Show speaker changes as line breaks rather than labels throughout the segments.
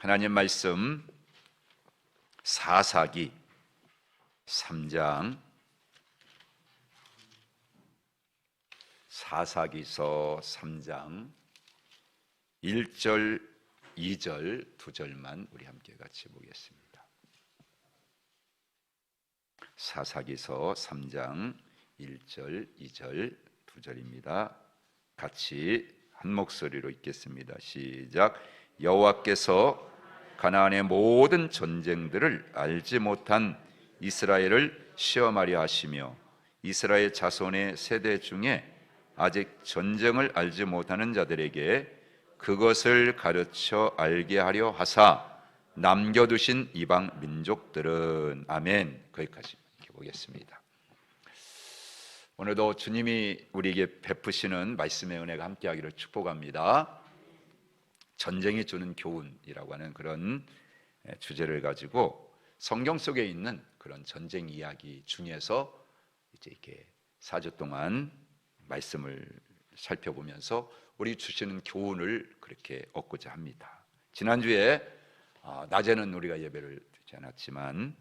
하나님 말씀 사사기 3장, 사사기서 3장 1절, 2절, 2절만 우리 함께 같이 보겠습니다. 사사기서 3장 1절, 2절, 2절입니다. 같이 한 목소리로 읽겠습니다. 시작. 여호와께서 가나안의 모든 전쟁들을 알지 못한 이스라엘을 시험하려 하시며 이스라엘 자손의 세대 중에 아직 전쟁을 알지 못하는 자들에게 그것을 가르쳐 알게 하려 하사 남겨두신 이방 민족들은. 아멘. 거기까지 보겠습니다. 오늘도 주님이 우리에게 베푸시는 말씀의 은혜가 함께하기를 축복합니다. 전쟁이 주는 교훈이라고 하는 그런 주제를 가지고 성경 속에 있는 그런 전쟁 이야기 중에서 이제 이렇게 4주 동안 말씀을 살펴보면서 우리 주시는 교훈을 그렇게 얻고자 합니다. 지난주에 낮에는 우리가 예배를 드리지 않았지만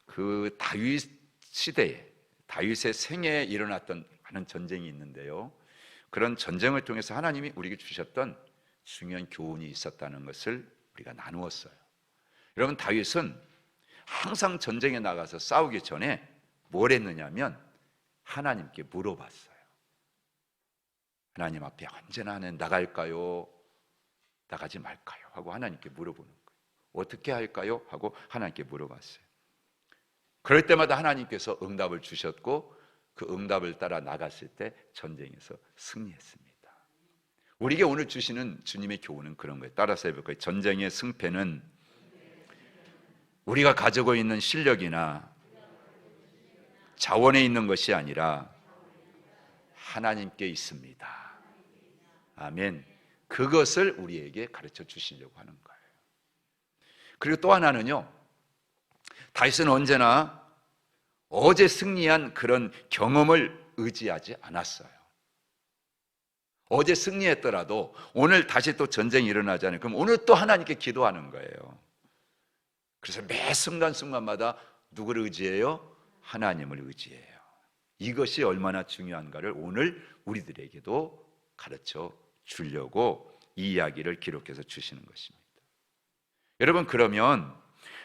그 다윗 시대에 다윗의 생애에 일어났던 많은 전쟁이 있는데요, 그런 전쟁을 통해서 하나님이 우리에게 주셨던 중요한 교훈이 있었다는 것을 우리가 나누었어요. 여러분, 다윗은 항상 전쟁에 나가서 싸우기 전에 뭘 했느냐면 하나님께 물어봤어요. 하나님 앞에 언제나 나갈까요? 나가지 말까요? 하고 하나님께 물어보는 거예요. 어떻게 할까요? 하고 하나님께 물어봤어요. 그럴 때마다 하나님께서 응답을 주셨고 그 응답을 따라 나갔을 때 전쟁에서 승리했습니다. 우리에게 오늘 주시는 주님의 교훈은 그런 거예요. 따라서 해볼 거예요. 전쟁의 승패는 우리가 가지고 있는 실력이나 자원에 있는 것이 아니라 하나님께 있습니다. 아멘. 그것을 우리에게 가르쳐 주시려고 하는 거예요. 그리고 또 하나는요, 다윗은 언제나 어제 승리한 그런 경험을 의지하지 않았어요. 어제 승리했더라도 오늘 다시 또 전쟁이 일어나잖아요. 그럼 오늘 또 하나님께 기도하는 거예요. 그래서 매 순간순간마다 누구를 의지해요? 하나님을 의지해요. 이것이 얼마나 중요한가를 오늘 우리들에게도 가르쳐 주려고 이 이야기를 기록해서 주시는 것입니다. 여러분, 그러면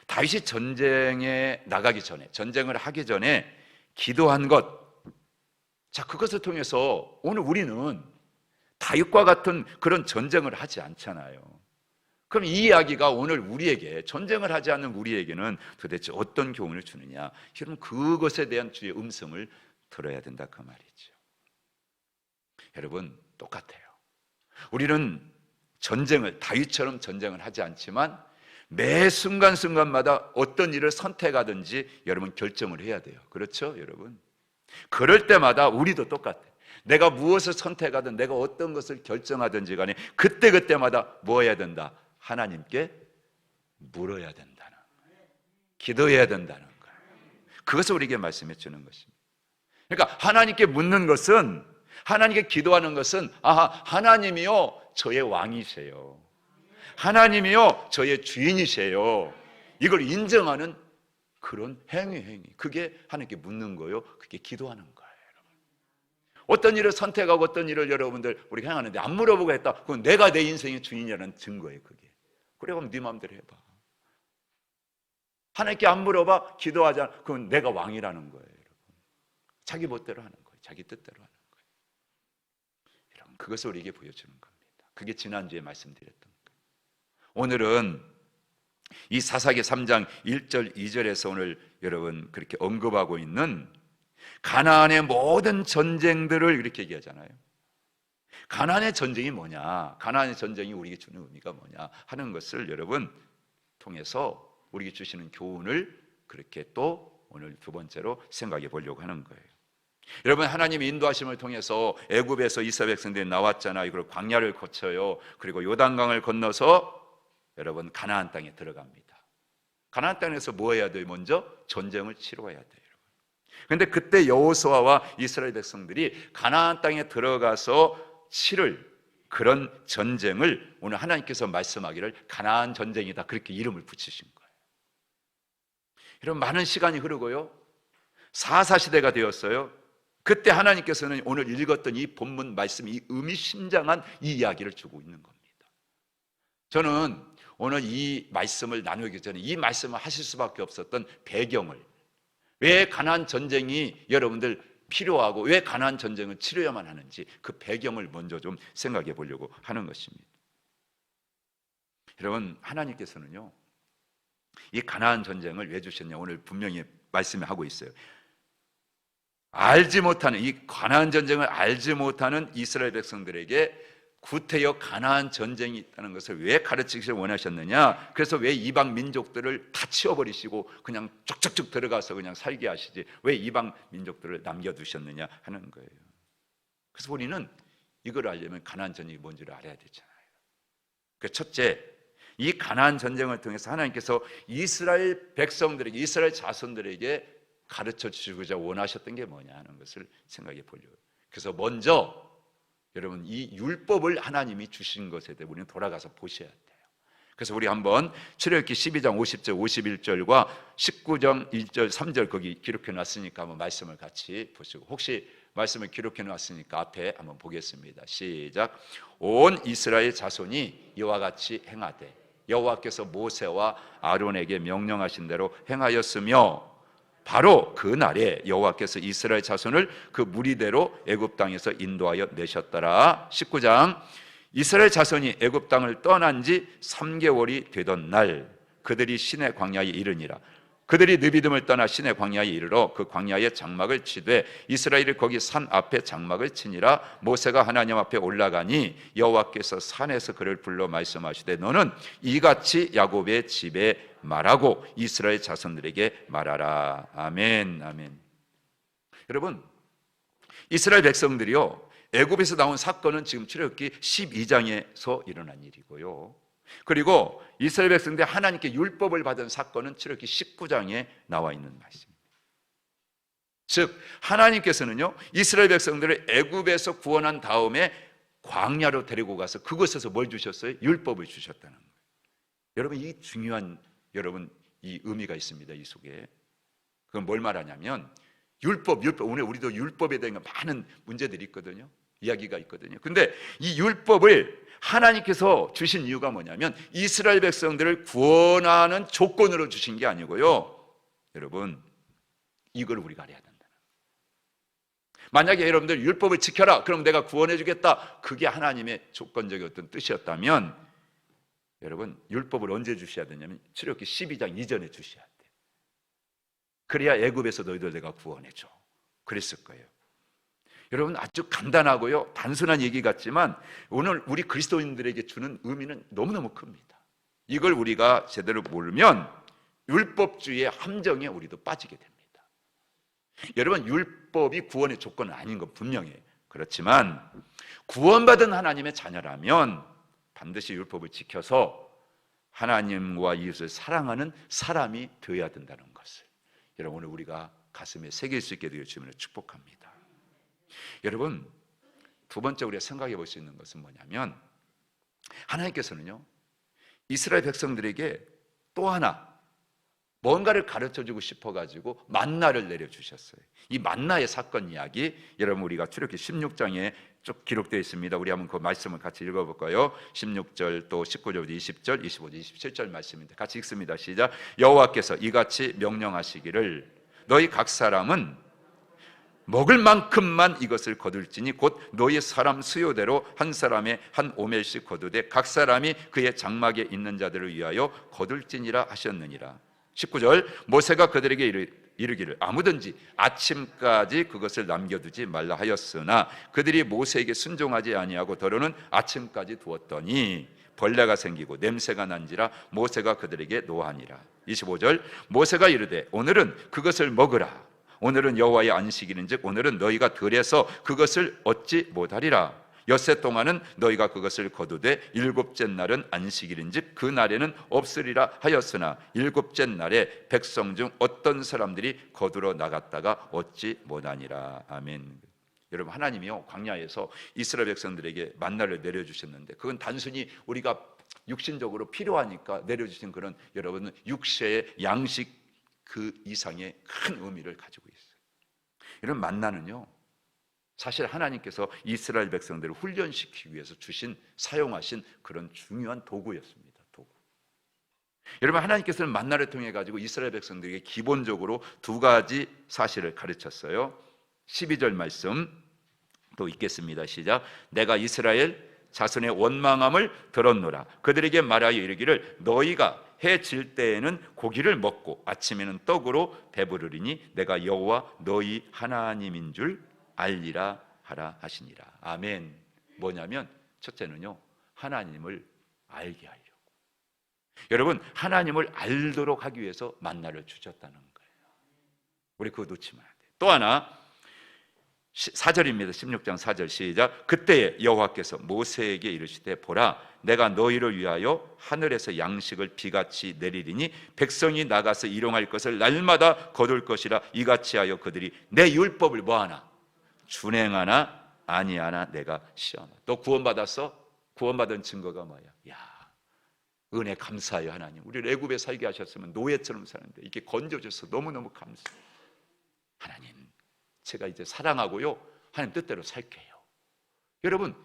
다윗이 전쟁에 나가기 전에, 전쟁을 하기 전에 기도한 것, 자, 그것을 통해서 오늘 우리는 다윗과 같은 그런 전쟁을 하지 않잖아요. 그럼 이 이야기가 오늘 우리에게, 전쟁을 하지 않는 우리에게는 도대체 어떤 교훈을 주느냐? 여러분, 그것에 대한 주의 음성을 들어야 된다, 그 말이죠. 여러분, 똑같아요. 우리는 전쟁을, 다윗처럼 전쟁을 하지 않지만 매 순간순간마다 어떤 일을 선택하든지 여러분 결정을 해야 돼요. 그렇죠, 여러분? 그럴 때마다 우리도 똑같아요. 내가 무엇을 선택하든 내가 어떤 것을 결정하든지 간에 그때그때마다 뭐 해야 된다? 하나님께 물어야 된다는 거예요. 기도해야 된다는 거예요. 그것을 우리에게 말씀해 주는 것입니다. 그러니까 하나님께 묻는 것은, 하나님께 기도하는 것은, 하나님이요 저의 왕이세요, 하나님이요 저의 주인이세요, 이걸 인정하는 그런 행위, 그게 하나님께 묻는 거예요. 그게 기도하는 거예요. 어떤 일을 선택하고 어떤 일을 여러분들 우리가 행하는데 안 물어보고 했다, 그건 내가 내 인생의 주인이라는 증거예요. 그게. 그래, 그럼 네 마음대로 해봐. 하나님께 안 물어봐, 기도하지 않아, 그건 내가 왕이라는 거예요. 여러분. 자기 멋대로 하는 거예요. 자기 뜻대로 하는 거예요. 여러분, 그것을 우리에게 보여주는 겁니다. 그게 지난주에 말씀드렸던 거예요. 오늘은 이 사사기 3장 1절 2절에서 오늘 여러분 그렇게 언급하고 있는 가나안의 모든 전쟁들을 이렇게 얘기하잖아요. 가나안의 전쟁이 뭐냐, 가나안의 전쟁이 우리에게 주는 의미가 뭐냐 하는 것을 여러분 통해서 우리에게 주시는 교훈을 그렇게 또 오늘 두 번째로 생각해 보려고 하는 거예요. 여러분, 하나님의 인도하심을 통해서 애굽에서 이스라엘 백성들이 나왔잖아요. 그리고 광야를 거쳐요. 그리고 요단강을 건너서 여러분 가나안 땅에 들어갑니다. 가나안 땅에서 뭐 해야 돼요? 먼저 전쟁을 치러야 돼요. 그런데 그때 여호수아와 이스라엘 백성들이 가나안 땅에 들어가서 치를 그런 전쟁을 오늘 하나님께서 말씀하기를 가나안 전쟁이다, 그렇게 이름을 붙이신 거예요. 이런 많은 시간이 흐르고요, 사사시대가 되었어요. 그때 하나님께서는 오늘 읽었던 이 본문 말씀, 이 의미심장한 이 이야기를 주고 있는 겁니다. 저는 오늘 이 말씀을 나누기 전에 이 말씀을 하실 수밖에 없었던 배경을, 왜 가나안 전쟁이 여러분들 필요하고 왜 가나안 전쟁을 치러야만 하는지 그 배경을 먼저 좀 생각해 보려고 하는 것입니다. 여러분, 하나님께서는요, 이 가나안 전쟁을 왜 주셨냐, 오늘 분명히 말씀하고 있어요. 알지 못하는, 이 가나안 전쟁을 알지 못하는 이스라엘 백성들에게 구태여 가나안 전쟁이 있다는 것을 왜 가르치기를 원하셨느냐, 그래서 왜 이방 민족들을 다 치워버리시고 그냥 쭉쭉쭉 들어가서 그냥 살게 하시지 왜 이방 민족들을 남겨두셨느냐 하는 거예요. 그래서 우리는 이걸 알려면 가나안 전쟁이 뭔지를 알아야 되잖아요. 그 첫째, 이 가나안 전쟁을 통해서 하나님께서 이스라엘 백성들에게, 이스라엘 자손들에게 가르쳐 주시고자 원하셨던 게 뭐냐 하는 것을 생각해 보려고. 그래서 먼저 여러분, 이 율법을 하나님이 주신 것에 대해 우리는 돌아가서 보셔야 돼요. 그래서 우리 한번 출애굽기 12장 50절 51절과 19장 1절 3절 거기 기록해 놨으니까 한번 말씀을 같이 보시고, 혹시 말씀을 기록해 놨으니까 앞에 한번 보겠습니다. 시작. 온 이스라엘 자손이 이와 같이 행하되 여호와께서 모세와 아론에게 명령하신 대로 행하였으며 바로 그 날에 여호와께서 이스라엘 자손을 그 무리대로 애굽 땅에서 인도하여 내셨더라. 19장. 이스라엘 자손이 애굽 땅을 떠난 지 3개월이 되던 날 그들이 시내 광야에 이르니라. 그들이 느비딤을 떠나 시내 광야에 이르러 그 광야에 장막을 치되 이스라엘이 거기 산 앞에 장막을 치니라. 모세가 하나님 앞에 올라가니 여호와께서 산에서 그를 불러 말씀하시되 너는 이같이 야곱의 집에 말하고 이스라엘 자손들에게 말하라. 아멘. 아멘. 여러분, 이스라엘 백성들이요, 애굽에서 나온 사건은 지금 출애굽기 12장에서 일어난 일이고요, 그리고 이스라엘 백성들이 하나님께 율법을 받은 사건은 출애굽기 19장에 나와 있는 말씀입니다. 즉 하나님께서는요, 이스라엘 백성들을 애굽에서 구원한 다음에 광야로 데리고 가서 그곳에서 뭘 주셨어요? 율법을 주셨다는 거예요. 여러분, 이 중요한 여러분 이 의미가 있습니다. 이 속에. 그건 뭘 말하냐면 율법 오늘 우리도 율법에 대한 많은 문제들이 있거든요. 이야기가 있거든요. 근데 이 율법을 하나님께서 주신 이유가 뭐냐면 이스라엘 백성들을 구원하는 조건으로 주신 게 아니고요, 여러분, 이걸 우리가 알아야 된다. 만약에 여러분들 율법을 지켜라, 그럼 내가 구원해 주겠다, 그게 하나님의 조건적인 어떤 뜻이었다면 여러분, 율법을 언제 주셔야 되냐면 출애굽기 12장 이전에 주셔야 돼요. 그래야 애굽에서 너희들 내가 구원해 줘, 그랬을 거예요. 여러분, 아주 간단하고요, 단순한 얘기 같지만 오늘 우리 그리스도인들에게 주는 의미는 너무너무 큽니다. 이걸 우리가 제대로 모르면 율법주의의 함정에 우리도 빠지게 됩니다. 여러분, 율법이 구원의 조건은 아닌 건 분명해요. 그렇지만 구원받은 하나님의 자녀라면 반드시 율법을 지켜서 하나님과 이웃을 사랑하는 사람이 되어야 된다는 것을 여러분, 오늘 우리가 가슴에 새길 수 있게 되어 주시면 축복합니다. 여러분, 두 번째 우리가 생각해 볼 수 있는 것은 뭐냐면 하나님께서는요, 이스라엘 백성들에게 또 하나 뭔가를 가르쳐주고 싶어가지고 만나를 내려주셨어요. 이 만나의 사건 이야기 여러분 우리가 출애굽기 16장에 쭉 기록되어 있습니다. 우리 한번 그 말씀을 같이 읽어볼까요? 16절 또 19절부터 20절 25절 27절 말씀입니다. 같이 읽습니다. 시작. 여호와께서 이같이 명령하시기를 너희 각 사람은 먹을 만큼만 이것을 거둘지니 곧 너희 사람 수요대로 한 사람의 한 오멜씩 거두되 각 사람이 그의 장막에 있는 자들을 위하여 거둘지니라 하셨느니라. 19절. 모세가 그들에게 이르기를 아무든지 아침까지 그것을 남겨두지 말라 하였으나 그들이 모세에게 순종하지 아니하고 더러는 아침까지 두었더니 벌레가 생기고 냄새가 난지라 모세가 그들에게 노하니라. 25절. 모세가 이르되 오늘은 그것을 먹으라. 오늘은 여호와의 안식일인즉 오늘은 너희가 들에서 그것을 얻지 못하리라. 엿새 동안은 너희가 그것을 거두되 일곱째 날은 안식일인즉 그 날에는 없으리라 하였으나 일곱째 날에 백성 중 어떤 사람들이 거두러 나갔다가 얻지 못하니라. 아멘. 여러분, 하나님이요 광야에서 이스라엘 백성들에게 만나를 내려주셨는데 그건 단순히 우리가 육신적으로 필요하니까 내려주신 그런 여러분 육체의 양식 그 이상의 큰 의미를 가지고 있어요. 이런 만나는요 사실 하나님께서 이스라엘 백성들을 훈련시키기 위해서 사용하신 그런 중요한 도구였습니다. 도구. 여러분, 하나님께서는 만나를 통해 가지고 이스라엘 백성들에게 기본적으로 두 가지 사실을 가르쳤어요. 12절 말씀 또 읽겠습니다. 시작. 내가 이스라엘 자손의 원망함을 들었노라. 그들에게 말하여 이르기를 너희가 해 질 때에는 고기를 먹고 아침에는 떡으로 배부르리니 내가 여호와 너희 하나님인 줄 알리라 하라 하시니라. 아멘. 뭐냐면 첫째는요 하나님을 알게 하려고. 여러분, 하나님을 알도록 하기 위해서 만나를 주셨다는 거예요. 우리 그거 놓치면 안 돼요. 또 하나 4절입니다. 16장 4절 시작. 그때에 여호와께서 모세에게 이르시되 보라 내가 너희를 위하여 하늘에서 양식을 비같이 내리리니 백성이 나가서 일용할 것을 날마다 거둘 것이라. 이같이 하여 그들이 내 율법을 뭐하나 준행하나 아니하나 내가 시험하나. 또 구원받았어? 구원받은 증거가 뭐야? 야, 은혜 감사해요. 하나님 우리를 애굽에 살게 하셨으면 노예처럼 사는데 이렇게 건져줘서 너무너무 감사해요. 하나님 제가 이제 사랑하고요 하나님 뜻대로 살게요. 여러분,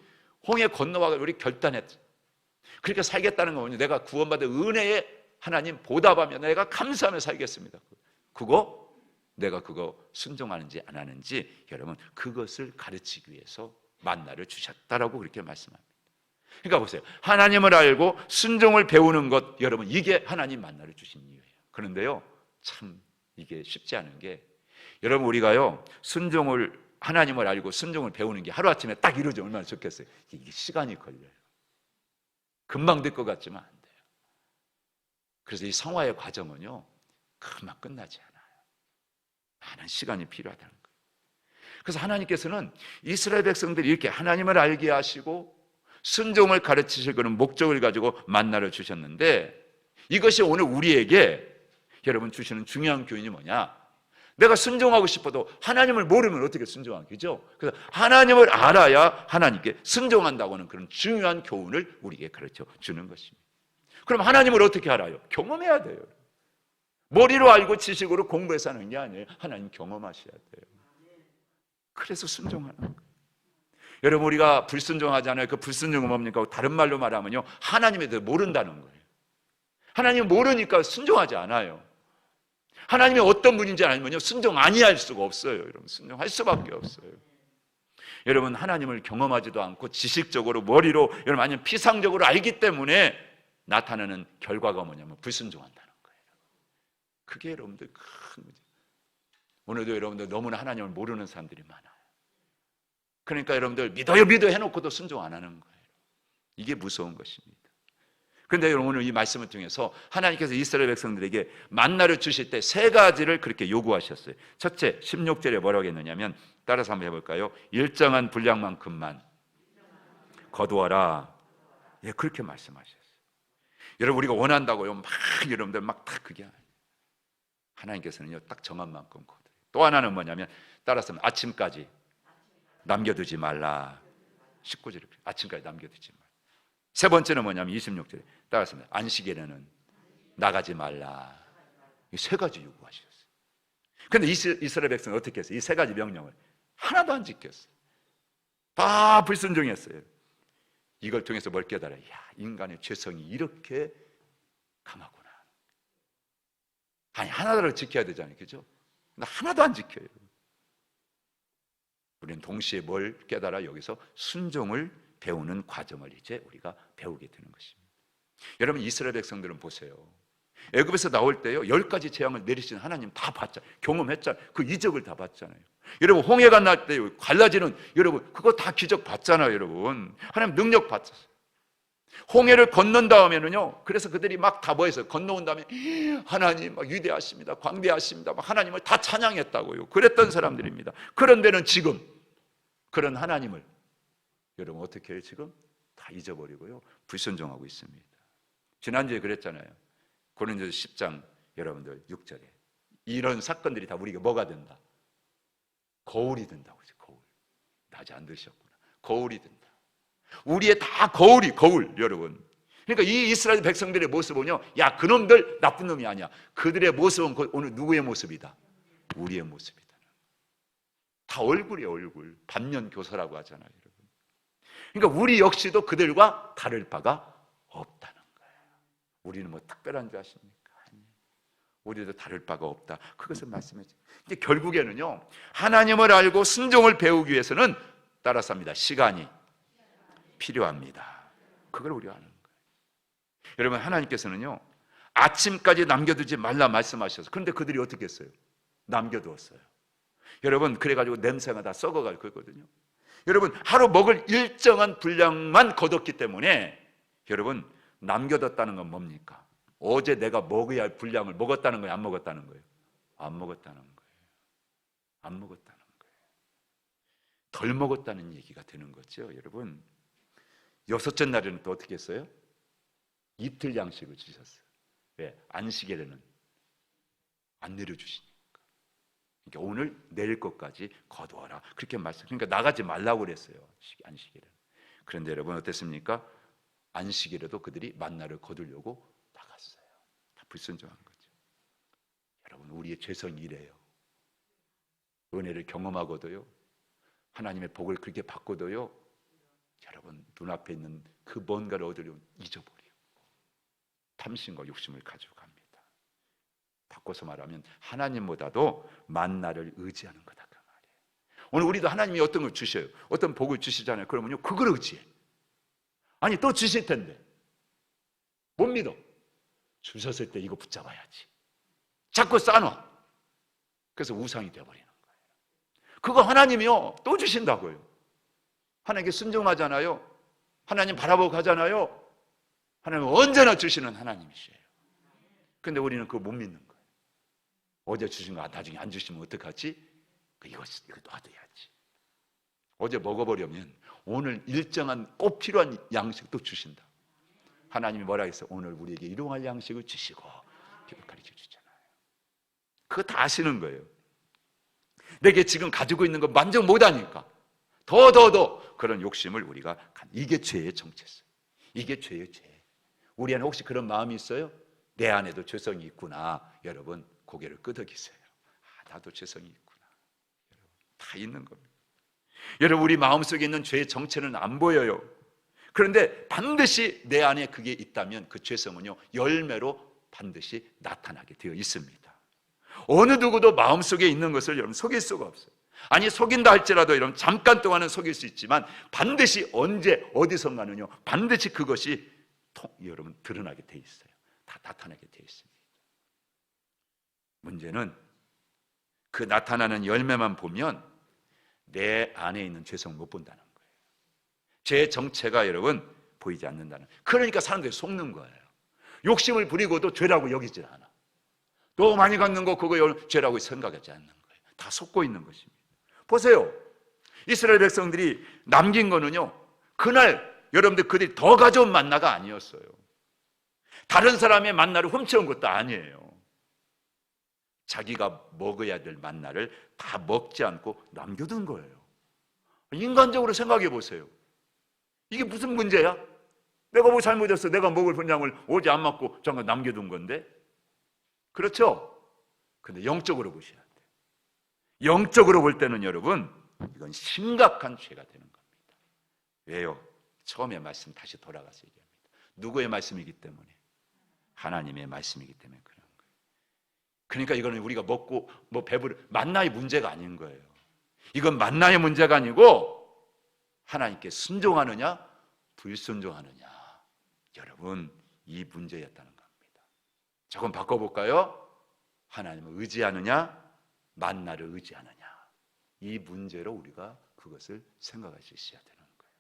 홍해 건너와가 우리 결단했죠. 그렇게 살겠다는 거는 내가 구원받은 은혜에 하나님 보답하며 내가 감사하며 살겠습니다. 내가 그거 순종하는지 안 하는지 여러분 그것을 가르치기 위해서 만나를 주셨다라고 그렇게 말씀합니다. 그러니까 보세요, 하나님을 알고 순종을 배우는 것, 여러분 이게 하나님 만나를 주신 이유예요. 그런데요 참 이게 쉽지 않은 게 여러분 우리가요 하나님을 알고 순종을 배우는 게 하루아침에 딱 이루어지면 얼마나 좋겠어요. 이게 시간이 걸려요. 금방 될 것 같지만 안 돼요. 그래서 이 성화의 과정은요 금방 끝나지 않아요. 많은 시간이 필요하다는 거예요. 그래서 하나님께서는 이스라엘 백성들이 이렇게 하나님을 알게 하시고 순종을 가르치실 그런 목적을 가지고 만나를 주셨는데 이것이 오늘 우리에게 여러분 주시는 중요한 교훈이 뭐냐? 내가 순종하고 싶어도 하나님을 모르면 어떻게 순종하겠죠? 그래서 하나님을 알아야 하나님께 순종한다고 하는 그런 중요한 교훈을 우리에게 가르쳐 주는 것입니다. 그럼 하나님을 어떻게 알아요? 경험해야 돼요. 머리로 알고 지식으로 공부해서 하는 게 아니에요. 하나님 경험하셔야 돼요. 그래서 순종하는 거예요. 여러분 우리가 불순종하잖아요. 그 불순종은 뭡니까? 다른 말로 말하면요 하나님에 대해 모른다는 거예요. 하나님 모르니까 순종하지 않아요. 하나님이 어떤 분인지 알면요 순종 아니할 수가 없어요. 여러분 순종할 수밖에 없어요. 여러분 하나님을 경험하지도 않고 지식적으로 머리로 여러분 아니면 피상적으로 알기 때문에 나타나는 결과가 뭐냐면 불순종한다는 거예요. 그게 여러분들 큰 문제. 오늘도 여러분들 너무나 하나님을 모르는 사람들이 많아요. 그러니까 여러분들 믿어요 해놓고도 순종 안 하는 거예요. 이게 무서운 것입니다. 그런데 여러분 오늘 이 말씀을 통해서 하나님께서 이스라엘 백성들에게 만나를 주실 때 세 가지를 그렇게 요구하셨어요. 첫째 16절에 뭐라고 했느냐면 따라서 한번 해볼까요? 일정한 분량만큼만 거두어라. 예, 그렇게 말씀하셨어요. 여러분 우리가 원한다고요 막 여러분들 막 다 그게 아니에요. 하나님께서는요 딱 정한 만큼 거둬요. 또 하나는 뭐냐면 따라서 아침까지 남겨두지 말라. 19절에 아침까지 남겨두지 말라. 세 번째는 뭐냐면 26절에 따라서 안식일에는 나가지 말라. 이 세 가지 요구하셨어요. 그런데 이스라엘 백성은 어떻게 했어요? 이 세 가지 명령을 하나도 안 지켰어요. 다 불순종했어요. 이걸 통해서 뭘 깨달아요? 야, 인간의 죄성이 이렇게 강하구나. 아니 하나를 지켜야 되잖아요, 그죠? 근데 하나도 안 지켜요. 우리는 동시에 뭘 깨달아? 여기서 순종을 배우는 과정을 이제 우리가 배우게 되는 것입니다. 여러분 이스라엘 백성들은 보세요. 애굽에서 나올 때요 10가지 재앙을 내리신 하나님 다 봤잖아요. 경험했잖아요. 그 이적을 다 봤잖아요. 여러분 홍해가 날 때 갈라지는 여러분 그거 다 기적 봤잖아요. 여러분 하나님 능력 봤었어요. 홍해를 건넌 다음에는요 그래서 그들이 막 다 모여서 건너온 다음에 하나님 막 위대하십니다, 광대하십니다, 막 하나님을 다 찬양했다고요. 그랬던 사람들입니다. 그런데는 지금 그런 하나님을 여러분 어떻게 해요? 지금 다 잊어버리고요 불순종하고 있습니다. 지난주에 그랬잖아요. 고린도서 10장 여러분들 6절에 이런 사건들이 다 우리에게 뭐가 된다? 거울이 된다고. 거울. 하지 않으셨구나. 거울이 된다. 우리의 다 거울 여러분. 그러니까 이 이스라엘 백성들의 모습은요, 야, 그놈들 나쁜 놈이 아니야. 그들의 모습은 오늘 누구의 모습이다? 우리의 모습이다. 다 얼굴이에요, 얼굴. 반면교사라고 하잖아요, 여러분. 그러니까 우리 역시도 그들과 다를 바가 없다는 거예요. 우리는 뭐 특별한 줄 아십니까? 우리도 다를 바가 없다. 그것을 말씀해 주세요. 이제 결국에는요, 하나님을 알고 순종을 배우기 위해서는 따라서 합니다. 시간이 필요합니다. 그걸 우리가 아는 거예요. 여러분, 하나님께서는요, 아침까지 남겨두지 말라 말씀하셔서, 그런데 그들이 어떻게 했어요? 남겨두었어요. 여러분, 그래가지고 냄새가 다 썩어갈 거거든요. 여러분, 하루 먹을 일정한 분량만 거뒀기 때문에 여러분, 남겨뒀다는 건 뭡니까? 어제 내가 먹어야 할 분량을 먹었다는 거예요? 안 먹었다는 거예요? 안 먹었다는 거예요. 안 먹었다는 거예요. 덜 먹었다는 얘기가 되는 거죠, 여러분. 여섯째 날에는 또 어떻게 했어요? 이틀 양식을 주셨어요. 왜? 안식일에는 안 내려주시니까. 그러니까 오늘 내일 것까지 거두어라. 그렇게 말씀. 그러니까 나가지 말라고 그랬어요, 안식일에는. 그런데 여러분 어땠습니까? 안식일에도 그들이 만나를 거두려고 나갔어요. 다 불순종한 거죠. 여러분, 우리의 죄성이 이래요. 은혜를 경험하고도요, 하나님의 복을 그렇게 받고도요, 여러분 눈앞에 있는 그 뭔가를 얻으려고 잊어버려요. 탐심과 욕심을 가져갑니다. 바꿔서 말하면 하나님보다도 만나를 의지하는 거다, 그 말이에요. 오늘 우리도 하나님이 어떤 걸 주셔요. 어떤 복을 주시잖아요. 그러면요, 그걸 의지해. 아니, 또 주실 텐데 못 믿어. 주셨을 때 이거 붙잡아야지. 자꾸 쌓아놔. 그래서 우상이 되어버리는 거예요. 그거 하나님이요, 또 주신다고요. 하나님께 순종하잖아요. 하나님 바라보고 가잖아요. 하나님은 언제나 주시는 하나님이시에요. 근데 우리는 그거 못 믿는 거예요. 어제 주신 거 나중에 안 주시면 어떡하지? 이거 놔둬야지. 어제 먹어버리면 오늘 일정한 꼭 필요한 양식도 주신다. 하나님이 뭐라 했어요? 오늘 우리에게 일용할 양식을 주시고, 이렇게 가르쳐 주잖아요. 그거 다 아시는 거예요. 내게 지금 가지고 있는 거 만족 못하니까 더 그런 욕심을 우리가, 이게 죄의 정체성. 이게 죄의 죄. 우리 안에 혹시 그런 마음이 있어요? 내 안에도 죄성이 있구나. 여러분, 고개를 끄덕이세요. 나도 죄성이 있구나. 여러분, 다 있는 겁니다. 여러분, 우리 마음속에 있는 죄의 정체는 안 보여요. 그런데 반드시 내 안에 그게 있다면 그 죄성은요, 열매로 반드시 나타나게 되어 있습니다. 어느 누구도 마음속에 있는 것을 여러분 속일 수가 없어요. 아니, 속인다 할지라도 여러분 잠깐 동안은 속일 수 있지만 반드시 언제 어디선가는요, 반드시 그것이 여러분 드러나게 돼 있어요. 다 나타나게 돼 있습니다. 문제는 그 나타나는 열매만 보면 내 안에 있는 죄성을 못 본다는 거예요. 죄의 정체가 여러분 보이지 않는다는. 그러니까 사람들이 속는 거예요. 욕심을 부리고도 죄라고 여기질 않아. 또 많이 갖는 거 그거 죄라고 생각하지 않는 거예요. 다 속고 있는 것입니다. 보세요. 이스라엘 백성들이 남긴 거는요, 그날 여러분들 그들이 더 가져온 만나가 아니었어요. 다른 사람의 만나를 훔쳐온 것도 아니에요. 자기가 먹어야 될 만나를 다 먹지 않고 남겨둔 거예요. 인간적으로 생각해 보세요. 이게 무슨 문제야? 내가 뭐 잘못했어? 내가 먹을 분량을 어제 안 먹고 잠깐 남겨둔 건데. 그렇죠? 근데 영적으로 보셔야 돼요. 영적으로 볼 때는 여러분, 이건 심각한 죄가 되는 겁니다. 왜요? 처음에 말씀 다시 돌아가서 얘기합니다. 누구의 말씀이기 때문에? 하나님의 말씀이기 때문에 그런 거예요. 그러니까 이거는 우리가 먹고 만나의 문제가 아닌 거예요. 이건 만나의 문제가 아니고 하나님께 순종하느냐 불순종하느냐, 여러분 이 문제였다는 겁니다. 조금 바꿔볼까요? 하나님을 의지하느냐 만나를 의지하느냐, 이 문제로 우리가 그것을 생각할 수 있어야 되는 거예요.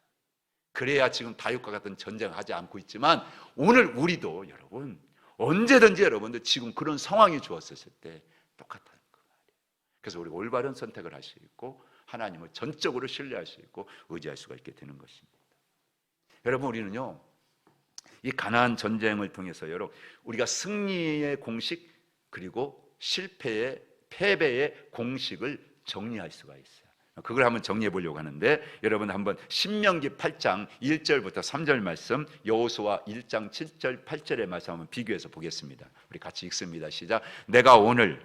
그래야 지금 다윗과 같은 전쟁을 하지 않고 있지만 오늘 우리도 여러분 언제든지 여러분들 지금 그런 상황이 주었을 때 똑같다는 거예요. 그래서 우리가 올바른 선택을 할 수 있고 하나님을 전적으로 신뢰할 수 있고 의지할 수가 있게 되는 것입니다. 여러분, 우리는요 이 가나안 전쟁을 통해서 여러분 우리가 승리의 공식 그리고 실패의 패배의 공식을 정리할 수가 있어요. 그걸 한번 정리해 보려고 하는데, 여러분 한번 신명기 8장 1절부터 3절 말씀, 여호수아 1장 7절 8절의 말씀 한번 비교해서 보겠습니다. 우리 같이 읽습니다. 시작. 내가 오늘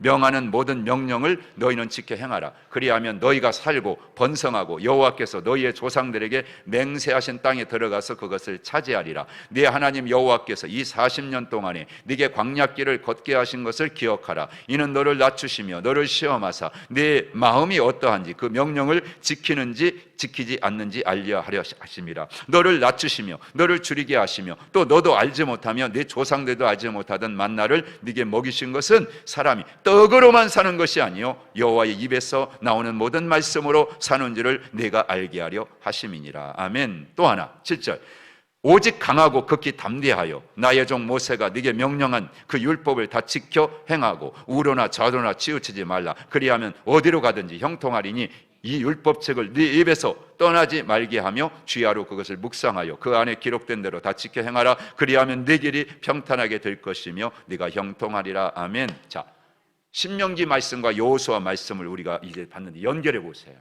명하는 모든 명령을 너희는 지켜 행하라. 그리하면 너희가 살고 번성하고 여호와께서 너희의 조상들에게 맹세하신 땅에 들어가서 그것을 차지하리라. 네 하나님 여호와께서 이 40년 동안에 네게 광야길을 걷게 하신 것을 기억하라. 이는 너를 낮추시며 너를 시험하사 네 마음이 어떠한지 그 명령을 지키는지 지키지 않는지 알려 하려 하심이라. 너를 낮추시며 너를 줄이게 하시며 또 너도 알지 못하며 네 조상들도 알지 못하던 만나를 네게 먹이신 것은 사람이 떡으로만 사는 것이 아니요 여호와의 입에서 나오는 모든 말씀으로 사는지를 내가 알게 하려 하심이니라. 아멘. 또 하나 7절. 오직 강하고 극히 담대하여 나의 종 모세가 네게 명령한 그 율법을 다 지켜 행하고 우로나 좌로나 치우치지 말라. 그리하면 어디로 가든지 형통하리니 이 율법책을 네 입에서 떠나지 말게 하며 주야로 그것을 묵상하여 그 안에 기록된 대로 다 지켜 행하라. 그리하면 네 길이 평탄하게 될 것이며 네가 형통하리라. 아멘. 자, 신명기 말씀과 여호수아 말씀을 우리가 이제 봤는데 연결해 보세요.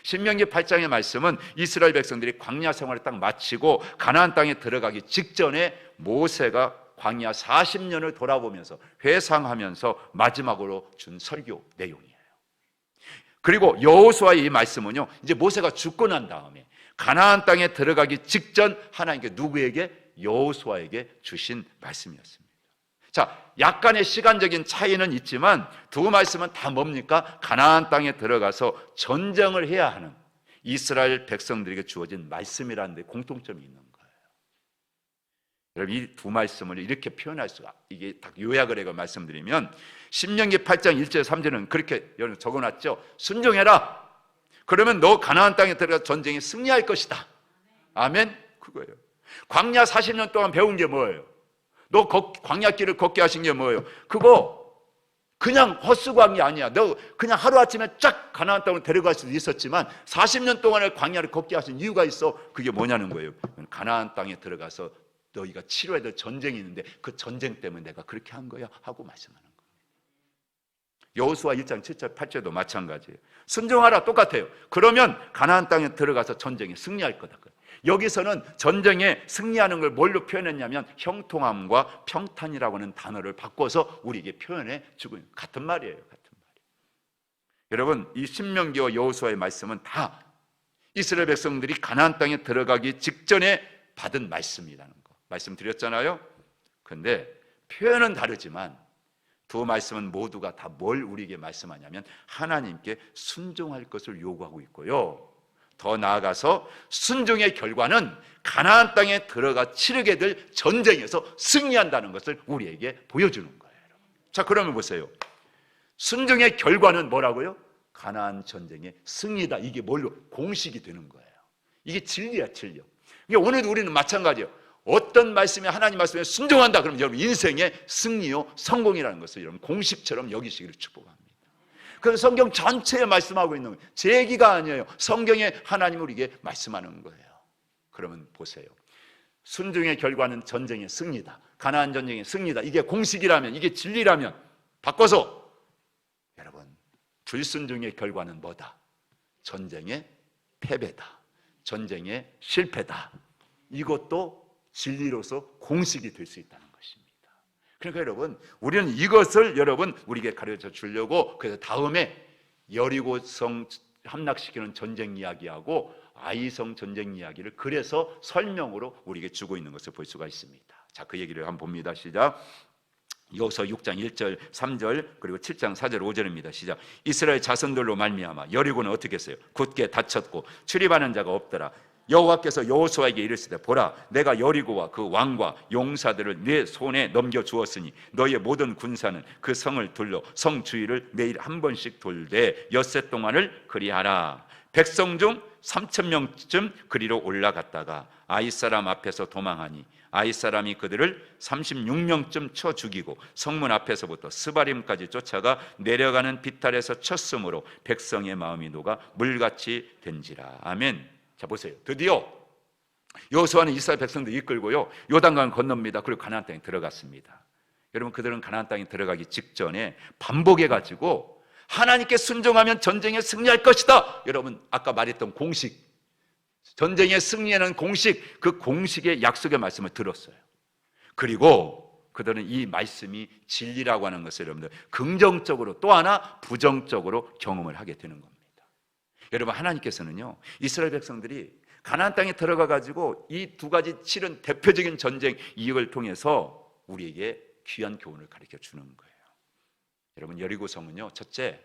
신명기 8장의 말씀은 이스라엘 백성들이 광야 생활을 딱 마치고 가나안 땅에 들어가기 직전에 모세가 광야 40년을 돌아보면서 회상하면서 마지막으로 준 설교 내용이에요. 그리고 여호수아의 이 말씀은요, 이제 모세가 죽고 난 다음에 가나안 땅에 들어가기 직전 하나님께 누구에게? 여호수아에게 주신 말씀이었습니다. 자, 약간의 시간적인 차이는 있지만 두 말씀은 다 뭡니까? 가나안 땅에 들어가서 전쟁을 해야 하는 이스라엘 백성들에게 주어진 말씀이라는 데 공통점이 있는 거예요. 여러분, 이 두 말씀을 이렇게 표현할 수가, 이게 딱 요약을 해서 말씀드리면 신명기 8장 1절 3절은 그렇게 여러분 적어놨죠. 순종해라. 그러면 너 가나안 땅에 들어가서 전쟁에 승리할 것이다. 아멘. 그거예요. 광야 40년 동안 배운 게 뭐예요? 너 광야길을 걷게 하신 게 뭐예요? 그거 그냥 헛수고한 게 아니야. 너 그냥 하루아침에 쫙 가나안 땅으로 데려갈 수도 있었지만 40년 동안의 광야를 걷게 하신 이유가 있어. 그게 뭐냐는 거예요. 가나안 땅에 들어가서 너희가 치러야 될 전쟁이 있는데 그 전쟁 때문에 내가 그렇게 한 거야 하고 말씀하는 거예요. 여호수아 1장 7절 8절도 마찬가지예요. 순종하라, 똑같아요. 그러면 가나안 땅에 들어가서 전쟁에 승리할 거다. 여기서는 전쟁에 승리하는 걸 뭘로 표현했냐면 형통함과 평탄이라고 하는 단어를 바꿔서 우리에게 표현해 주고 있는 같은 말이에요. 같은 말이에요. 여러분, 이 신명기와 여호수아의 말씀은 다 이스라엘 백성들이 가나안 땅에 들어가기 직전에 받은 말씀이라는 거 말씀드렸잖아요. 그런데 표현은 다르지만 두 말씀은 모두가 다 뭘 우리에게 말씀하냐면 하나님께 순종할 것을 요구하고 있고요, 더 나아가서 순종의 결과는 가나안 땅에 들어가 치르게 될 전쟁에서 승리한다는 것을 우리에게 보여주는 거예요. 자, 그러면 보세요. 순종의 결과는 뭐라고요? 가나안 전쟁의 승리다. 이게 뭘로? 공식이 되는 거예요. 이게 진리야, 진리. 그러니까 오늘도 우리는 마찬가지예요. 어떤 말씀에, 하나님 말씀에 순종한다 그러면 여러분 인생의 승리요 성공이라는 것을 여러분 공식처럼 여기시기를 축복합니다. 그래서 성경 전체에 말씀하고 있는 거예요. 제 얘기가 아니에요. 성경에 하나님은 우리에게 말씀하는 거예요. 그러면 보세요. 순종의 결과는 전쟁의 승리다. 가나안 전쟁의 승리다. 이게 공식이라면, 이게 진리라면 바꿔서 여러분, 불순종의 결과는 뭐다? 전쟁의 패배다. 전쟁의 실패다. 이것도 진리로서 공식이 될 수 있다는 것입니다. 그러니까 여러분, 우리는 이것을 여러분 우리에게 가르쳐 주려고 그래서 다음에 여리고성 함락시키는 전쟁 이야기하고 아이성 전쟁 이야기를 그래서 설명으로 우리에게 주고 있는 것을 볼 수가 있습니다. 자, 그 얘기를 한번 봅니다. 시작. 여호수아 6장 1절 3절 그리고 7장 4절 5절입니다. 시작. 이스라엘 자손들로 말미암아 여리고는 어떻게 했어요? 굳게 닫혔고 출입하는 자가 없더라. 여호와께서 여호수아에게 이르시되 보라, 내가 여리고와 그 왕과 용사들을 네 손에 넘겨 주었으니 너희의 모든 군사는 그 성을 둘러 성 주위를 매일 한 번씩 돌되 엿새 동안을 그리하라. 백성 중 3,000명쯤 그리로 올라갔다가 아이 사람 앞에서 도망하니 아이 사람이 그들을 36명쯤 쳐 죽이고 성문 앞에서부터 스바림까지 쫓아가 내려가는 비탈에서 쳤으므로 백성의 마음이 녹아 물같이 된지라. 아멘. 자, 보세요. 드디어 여호수아는 이스라엘 백성들 이끌고요 요단강을 건넙니다. 그리고 가나안 땅에 들어갔습니다. 여러분, 그들은 가나안 땅에 들어가기 직전에 반복해가지고 하나님께 순종하면 전쟁에 승리할 것이다. 여러분 아까 말했던 공식, 전쟁에 승리하는 공식, 그 공식의 약속의 말씀을 들었어요. 그리고 그들은 이 말씀이 진리라고 하는 것을 여러분들 긍정적으로 또 하나 부정적으로 경험을 하게 되는 겁니다. 여러분 하나님께서는요, 이스라엘 백성들이 가나안 땅에 들어가 가지고 이 두 가지 치른 대표적인 전쟁 이익을 통해서 우리에게 귀한 교훈을 가르쳐 주는 거예요. 여러분 여리고성은요, 첫째,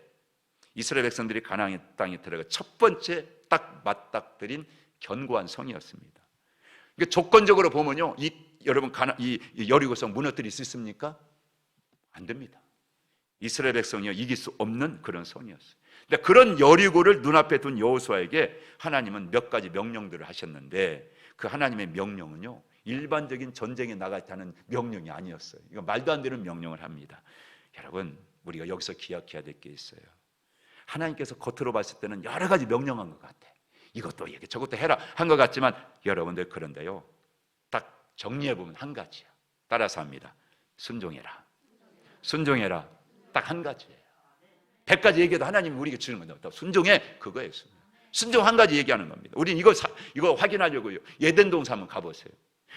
이스라엘 백성들이 가나안 땅에 들어가 첫 번째 딱 맞닥뜨린 견고한 성이었습니다. 그러니까 조건적으로 보면요, 여러분 이 여리고성 무너뜨릴 수 있습니까? 안 됩니다. 이스라엘 백성이요 이길 수 없는 그런 성이었어요. 근데 그런 여리고를 눈앞에 둔 여호수아에게 하나님은 몇 가지 명령들을 하셨는데, 그 하나님의 명령은요 일반적인 전쟁에 나가자는 명령이 아니었어요. 이거 말도 안 되는 명령을 합니다. 여러분 우리가 여기서 기억해야 될 게 있어요. 하나님께서 겉으로 봤을 때는 여러 가지 명령한 것 같아. 이것도 얘기 저것도 해라 한 것 같지만 여러분들 그런데요, 딱 정리해보면 한 가지야. 따라서 합니다. 순종해라. 순종해라. 딱 한 가지예요. 100가지 얘기해도 하나님이 우리에게 주는 건데 순종해, 그거예요. 순종 한 가지 얘기하는 겁니다. 우린 이거 확인하려고요, 에덴 동산 한번 가보세요.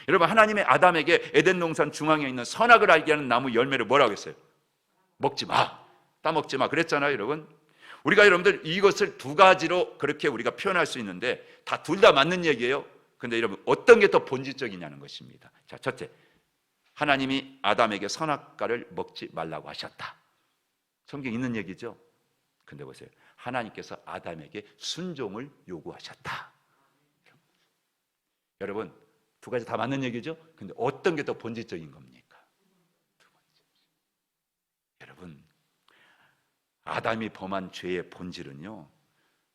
여러분 하나님의 아담에게 에덴 동산 중앙에 있는 선악을 알게 하는 나무 열매를 뭐라고 했어요? 먹지 마, 따먹지 마 그랬잖아요. 여러분 우리가 여러분들 이것을 두 가지로 그렇게 우리가 표현할 수 있는데 다 둘 다 맞는 얘기예요. 근데 여러분 어떤 게 더 본질적이냐는 것입니다. 자, 첫째, 하나님이 아담에게 선악과를 먹지 말라고 하셨다. 성경에 있는 얘기죠. 근데 보세요, 하나님께서 아담에게 순종을 요구하셨다. 여러분 두 가지 다 맞는 얘기죠. 근데 어떤 게 더 본질적인 겁니까? 두 번째. 여러분 아담이 범한 죄의 본질은요,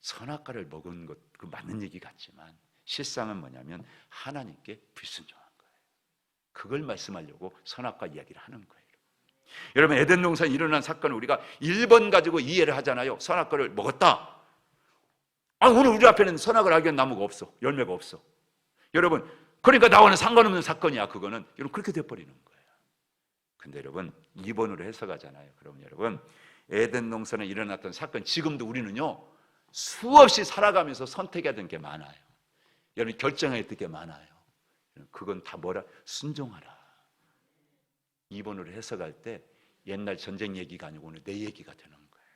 선악과를 먹은 것, 그 맞는 얘기 같지만 실상은 뭐냐면 하나님께 불순종한 거예요. 그걸 말씀하려고 선악과 이야기를 하는 거예요. 여러분 에덴 동산에 일어난 사건을 우리가 1번 가지고 이해를 하잖아요. 선악과를 먹었다. 오늘 우리 앞에는 선악을 알게 한 나무가 없어, 열매가 없어. 여러분 그러니까 나와는 상관없는 사건이야. 그거는 여러분 그렇게 돼버리는 거예요. 근데 여러분 2번으로 해석하잖아요. 그럼 여러분 에덴 동산에 일어났던 사건, 지금도 우리는요 수없이 살아가면서 선택해야 되는 게 많아요. 여러분 결정해야 될 게 많아요. 그건 다 뭐라? 순종하라. 2번으로 해석할 때 옛날 전쟁 얘기가 아니고 오늘 내 얘기가 되는 거예요.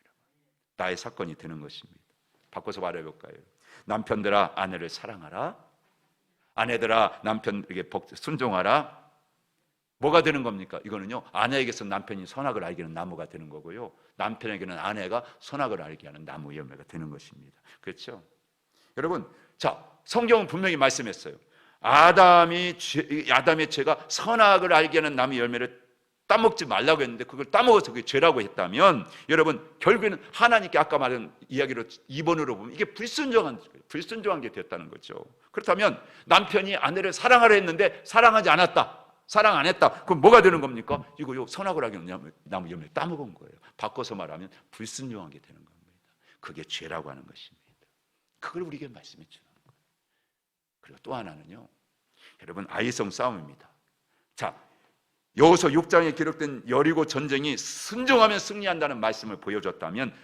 나의 사건이 되는 것입니다. 바꿔서 말해볼까요? 남편들아 아내를 사랑하라. 아내들아 남편에게 순종하라. 뭐가 되는 겁니까? 이거는요 아내에게서 남편이 선악을 알게 하는 나무가 되는 거고요, 남편에게는 아내가 선악을 알게 하는 나무 열매가 되는 것입니다. 그렇죠? 여러분 자, 성경은 분명히 말씀했어요. 아담의 죄가 선악을 알게 하는 나무 열매를 따먹지 말라고 했는데 그걸 따먹어서 그게 죄라고 했다면 여러분 결국에는 하나님께 아까 말한 이야기로 2번으로 보면 이게 불순종한 게 됐다는 거죠. 그렇다면 남편이 아내를 사랑하려 했는데 사랑하지 않았다, 사랑 안 했다. 그럼 뭐가 되는 겁니까? 이거요 선악을 하게 하는 나무 열매를 따먹은 거예요. 바꿔서 말하면 불순종한 게 되는 겁니다. 그게 죄라고 하는 것입니다. 그걸 우리에게 말씀해 주는 거예요. 그리고 또 하나는요, 여러분 아이성 싸움입니다. 자, 여호수아 6장에 기록된 여리고 전쟁이 순종하면 승리한다는 말씀을 보여줬다면,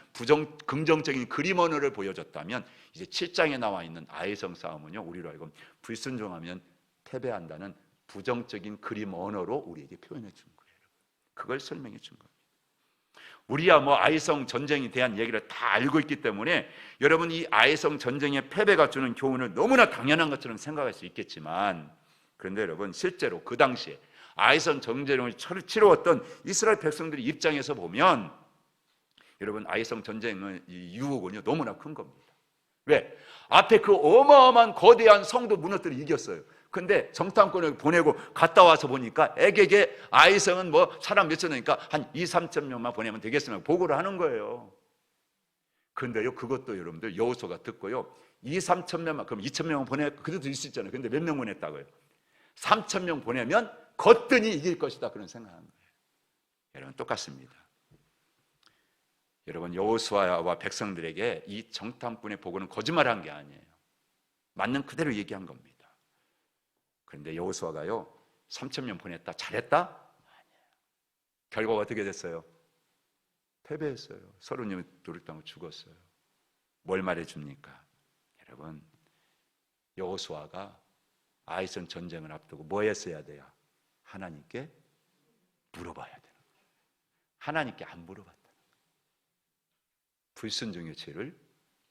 긍정적인 그림 언어를 보여줬다면, 이제 7장에 나와 있는 아이성 싸움은요 우리로 하여금 불순종하면 패배한다는 부정적인 그림 언어로 우리에게 표현해 준 거예요. 그걸 설명해 준 겁니다. 우리야 뭐 아이성 전쟁에 대한 얘기를 다 알고 있기 때문에 여러분 이 아이성 전쟁의 패배가 주는 교훈을 너무나 당연한 것처럼 생각할 수 있겠지만, 그런데 여러분 실제로 그 당시에 아이성 전쟁을 치루었던 이스라엘 백성들의 입장에서 보면 여러분 아이성 전쟁의 유혹은요 너무나 큰 겁니다. 왜? 앞에 그 어마어마한 거대한 성도 무너뜨려 이겼어요. 근데 정탐꾼을 보내고 갔다 와서 보니까 애게게 아이성은 뭐 사람 몇천 명이니까 한 2, 3천 명만 보내면 되겠으면 보고를 하는 거예요. 그런데요 그것도 여러분들 여호수아가 듣고요 2, 3천 명만, 그럼 2천 명만 그래도 있을 수 있잖아요. 근데 몇 명 보냈다고요? 3천 명 보내면 거뜬히 이길 것이다, 그런 생각한 거예요. 여러분 똑같습니다. 여러분 여호수아와 백성들에게 이 정탐꾼의 보고는 거짓말한 게 아니에요. 맞는 그대로 얘기한 겁니다. 그런데 여호수아가요 3천 명 보냈다, 잘했다? 아니에요. 결과가 어떻게 됐어요? 패배했어요. 서로님이 도륙당하고 죽었어요. 뭘 말해줍니까? 여러분, 여호수아가 아이성 전쟁을 앞두고 뭐 했어야 돼요? 하나님께 물어봐야 되는 거예요. 하나님께 안 물어봤다. 불순종의 죄를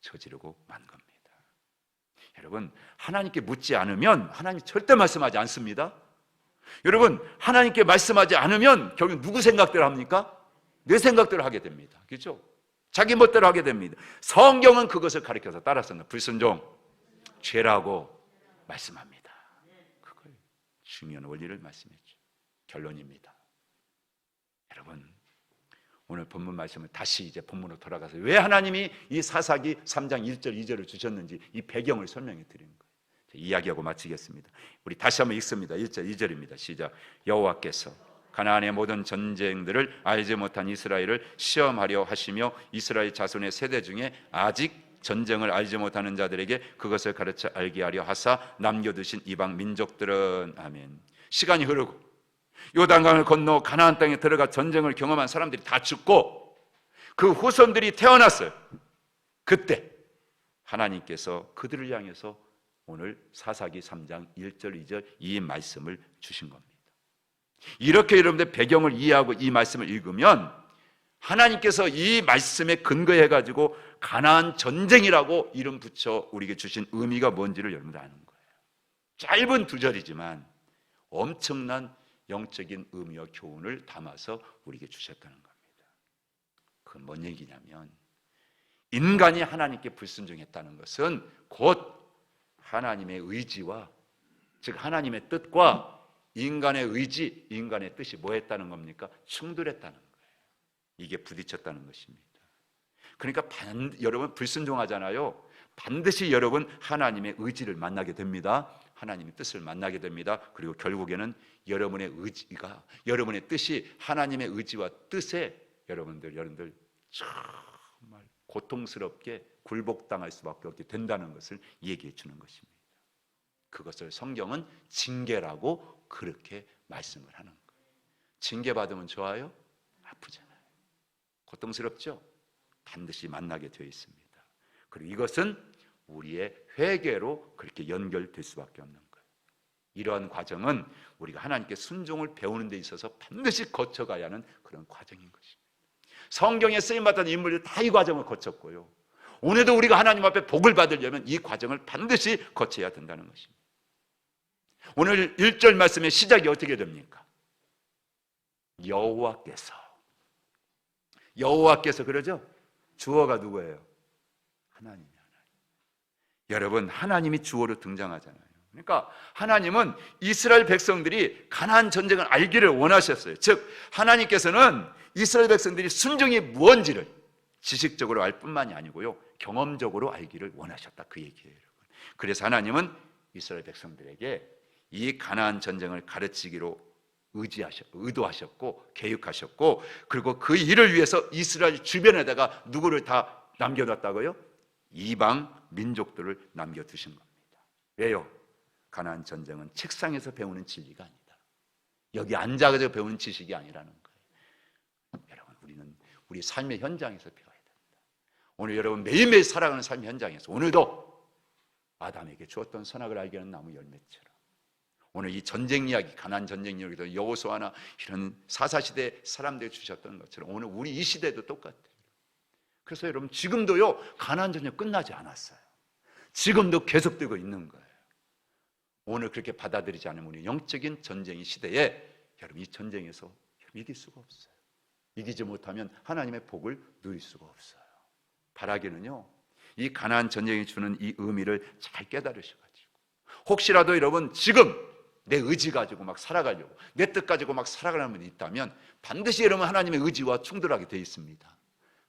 저지르고 만 겁니다. 여러분, 하나님께 묻지 않으면 하나님이 절대 말씀하지 않습니다. 여러분, 하나님께 말씀하지 않으면 결국 누구 생각대로 합니까? 내 생각대로 하게 됩니다. 그렇죠? 자기 멋대로 하게 됩니다. 성경은 그것을 가르쳐서 따라서는 불순종, 죄라고 말씀합니다. 그걸 중요한 원리를 말씀했죠. 결론입니다. 여러분, 오늘 본문 말씀을 다시 이제 본문으로 돌아가서 왜 하나님이 이 사사기 3장 1절 2절을 주셨는지 이 배경을 설명해 드리는 거예요. 이야기하고 마치겠습니다. 우리 다시 한번 읽습니다. 1절 2절입니다. 시작. 여호와께서 가나안의 모든 전쟁들을 알지 못한 이스라엘을 시험하려 하시며 이스라엘 자손의 세대 중에 아직 전쟁을 알지 못하는 자들에게 그것을 가르쳐 알게 하려 하사 남겨두신 이방 민족들은 아멘. 시간이 흐르고 요단강을 건너 가나안 땅에 들어가 전쟁을 경험한 사람들이 다 죽고 그 후손들이 태어났어요. 그때 하나님께서 그들을 향해서 오늘 사사기 3장 1절 2절 이 말씀을 주신 겁니다. 이렇게 여러분들 배경을 이해하고 이 말씀을 읽으면 하나님께서 이 말씀에 근거해 가지고 가나안 전쟁이라고 이름 붙여 우리에게 주신 의미가 뭔지를 여러분들 아는 거예요. 짧은 두 절이지만 엄청난 영적인 의미와 교훈을 담아서 우리에게 주셨다는 겁니다. 그건 뭔 얘기냐면 인간이 하나님께 불순종했다는 것은 곧 하나님의 의지와 즉 하나님의 뜻과 인간의 의지, 인간의 뜻이 뭐 했다는 겁니까? 충돌했다는 거예요. 이게 부딪혔다는 것입니다. 그러니까 여러분 불순종하잖아요. 반드시 여러분 하나님의 의지를 만나게 됩니다. 하나님의 뜻을 만나게 됩니다. 그리고 결국에는 여러분의 의지가 여러분의 뜻이 하나님의 의지와 뜻에 여러분들 정말 고통스럽게 굴복당할 수밖에 없게 된다는 것을 얘기해 주는 것입니다. 그것을 성경은 징계라고 그렇게 말씀을 하는 거예요. 징계받으면 좋아요? 아프잖아요. 고통스럽죠? 반드시 만나게 되어 있습니다. 그리고 이것은 우리의 회개로 그렇게 연결될 수밖에 없는 거예요. 이러한 과정은 우리가 하나님께 순종을 배우는 데 있어서 반드시 거쳐가야 하는 그런 과정인 것입니다. 성경에 쓰임받던 인물들 다 이 과정을 거쳤고요. 오늘도 우리가 하나님 앞에 복을 받으려면 이 과정을 반드시 거쳐야 된다는 것입니다. 오늘 1절 말씀의 시작이 어떻게 됩니까? 여호와께서 그러죠? 주어가 누구예요? 하나님이에요. 여러분, 하나님이 주어로 등장하잖아요. 그러니까 하나님은 이스라엘 백성들이 가나안 전쟁을 알기를 원하셨어요. 즉 하나님께서는 이스라엘 백성들이 순종이 무언지를 지식적으로 알 뿐만이 아니고요, 경험적으로 알기를 원하셨다, 그 얘기예요. 여러분. 그래서 하나님은 이스라엘 백성들에게 이 가나안 전쟁을 가르치기로 의도하셨고 계획하셨고, 그리고 그 일을 위해서 이스라엘 주변에다가 누구를 다 남겨놨다고요? 이방 민족들을 남겨두신 겁니다. 왜요? 가나안 전쟁은 책상에서 배우는 진리가 아니다. 여기 앉아서 배우는 지식이 아니라는 거예요. 여러분, 우리는 우리 삶의 현장에서 배워야 됩니다. 오늘 여러분 매일매일 살아가는 삶의 현장에서 오늘도 아담에게 주었던 선악을 알게 하는 나무 열매처럼 오늘 이 전쟁 이야기, 가나안 전쟁 이야기도 여호수아나 이런 사사시대 사람들이 주셨던 것처럼 오늘 우리 이 시대도 똑같아요. 그래서 여러분 지금도요, 가나안 전쟁 끝나지 않았어요. 지금도 계속되고 있는 거예요. 오늘 그렇게 받아들이지 않으면 우리 영적인 전쟁의 시대에 여러분 이 전쟁에서 이길 수가 없어요. 이기지 못하면 하나님의 복을 누릴 수가 없어요. 바라기는요, 이 가나안 전쟁이 주는 이 의미를 잘 깨달으셔가지고 혹시라도 여러분 지금 내 의지 가지고 막 살아가려고, 내 뜻 가지고 막 살아가는 분이 있다면 반드시 여러분 하나님의 의지와 충돌하게 되어 있습니다.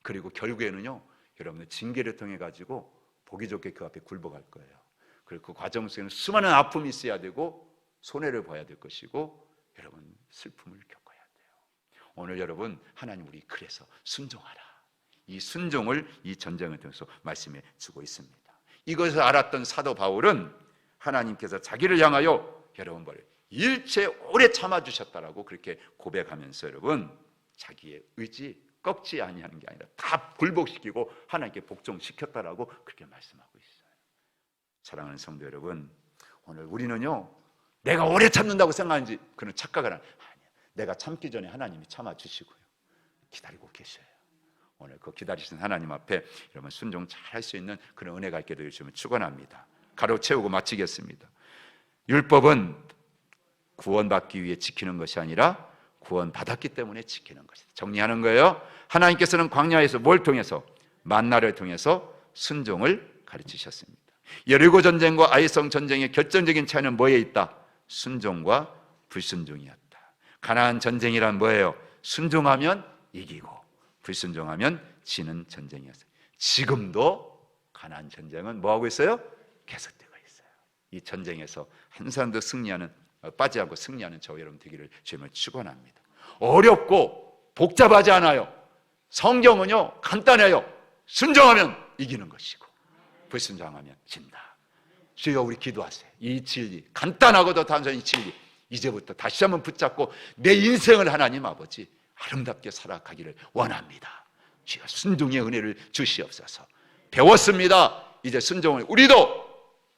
그리고 결국에는요, 여러분의 징계를 통해 가지고 보기 좋게 그 앞에 굴복할 거예요. 그리고 그 과정 속에는 수많은 아픔이 있어야 되고 손해를 봐야 될 것이고 여러분 슬픔을 겪어야 돼요. 오늘 여러분 하나님 우리 그래서 순종하라, 이 순종을 이 전쟁을 통해서 말씀해 주고 있습니다. 이것을 알았던 사도 바울은 하나님께서 자기를 향하여 여러분을 일체 오래 참아주셨다라고 그렇게 고백하면서 여러분 자기의 의지, 꺾지 아니하는 게 아니라 다 굴복시키고 하나님께 복종시켰다라고 그렇게 말씀하고 있어요. 사랑하는 성도 여러분, 오늘 우리는요, 내가 오래 참는다고 생각하는지 그런 착각을 아니에요. 내가 참기 전에 하나님이 참아주시고요, 기다리고 계셔요. 오늘 그 기다리신 하나님 앞에 여러분 순종 잘 할 수 있는 그런 은혜가 있게 되시면 축원합니다. 가로채우고 마치겠습니다. 율법은 구원받기 위해 지키는 것이 아니라 구원받았기 때문에 지키는 것이다. 정리하는 거예요. 하나님께서는 광야에서 뭘 통해서? 만나를 통해서 순종을 가르치셨습니다. 여리고 전쟁과 아이성 전쟁의 결정적인 차이는 뭐에 있다? 순종과 불순종이었다. 가나안 전쟁이란 뭐예요? 순종하면 이기고 불순종하면 지는 전쟁이었어요. 지금도 가나안 전쟁은 뭐하고 있어요? 계속되고 있어요. 이 전쟁에서 한 사람도 빠지지 않고 승리하는 저와 여러분 되기를 주님을 축원합니다. 어렵고 복잡하지 않아요. 성경은요 간단해요. 순종하면 이기는 것이고 불순종하면 진다. 주여, 우리 기도하세요. 이 진리, 간단하고도 단순한 이 진리 이제부터 다시 한번 붙잡고 내 인생을 하나님 아버지 아름답게 살아가기를 원합니다. 주여, 순종의 은혜를 주시옵소서. 배웠습니다. 이제 순종을 우리도